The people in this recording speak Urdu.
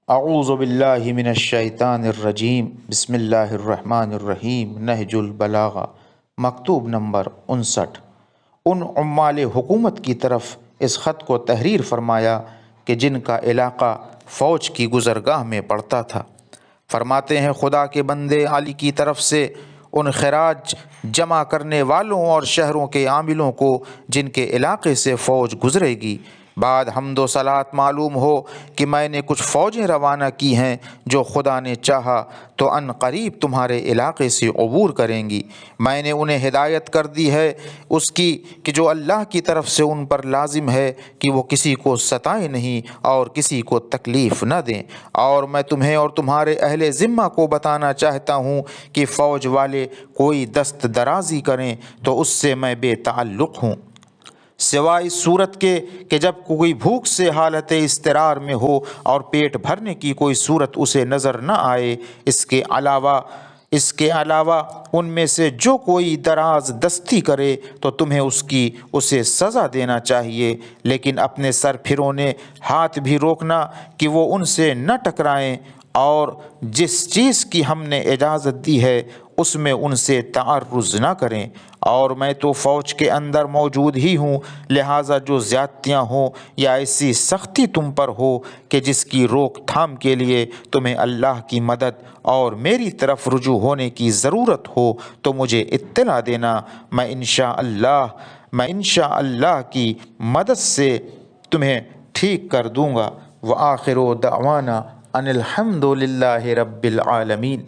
اعوذ باللہ من الشیطان الرجیم بسم اللہ الرحمن الرحیم نہج البلاغہ مکتوب نمبر 59۔ ان عمال حکومت کی طرف اس خط کو تحریر فرمایا کہ جن کا علاقہ فوج کی گزرگاہ میں پڑتا تھا۔ فرماتے ہیں خدا کے بندے علی کی طرف سے ان خراج جمع کرنے والوں اور شہروں کے عاملوں کو جن کے علاقے سے فوج گزرے گی، بعد حمد و صلات معلوم ہو کہ میں نے کچھ فوجیں روانہ کی ہیں جو خدا نے چاہا تو ان قریب تمہارے علاقے سے عبور کریں گی۔ میں نے انہیں ہدایت کر دی ہے اس کی کہ جو اللہ کی طرف سے ان پر لازم ہے کہ وہ کسی کو ستائیں نہیں اور کسی کو تکلیف نہ دیں، اور میں تمہیں اور تمہارے اہل ذمہ کو بتانا چاہتا ہوں کہ فوج والے کوئی دست درازی کریں تو اس سے میں بے تعلق ہوں، سوائے اس صورت کے کہ جب کوئی بھوک سے حالت اضطرار میں ہو اور پیٹ بھرنے کی کوئی صورت اسے نظر نہ آئے۔ اس کے علاوہ ان میں سے جو کوئی دراز دستی کرے تو تمہیں اسے سزا دینا چاہیے، لیکن اپنے سر پھرونے ہاتھ بھی روکنا کہ وہ ان سے نہ ٹکرائیں، اور جس چیز کی ہم نے اجازت دی ہے اس میں ان سے تعرض نہ کریں، اور میں تو فوج کے اندر موجود ہی ہوں، لہٰذا جو زیادتیاں ہوں یا ایسی سختی تم پر ہو کہ جس کی روک تھام کے لیے تمہیں اللہ کی مدد اور میری طرف رجوع ہونے کی ضرورت ہو تو مجھے اطلاع دینا، میں انشاءاللہ کی مدد سے تمہیں ٹھیک کر دوں گا۔ وآخر دعوانا ان الحمد للہ رب العالمین۔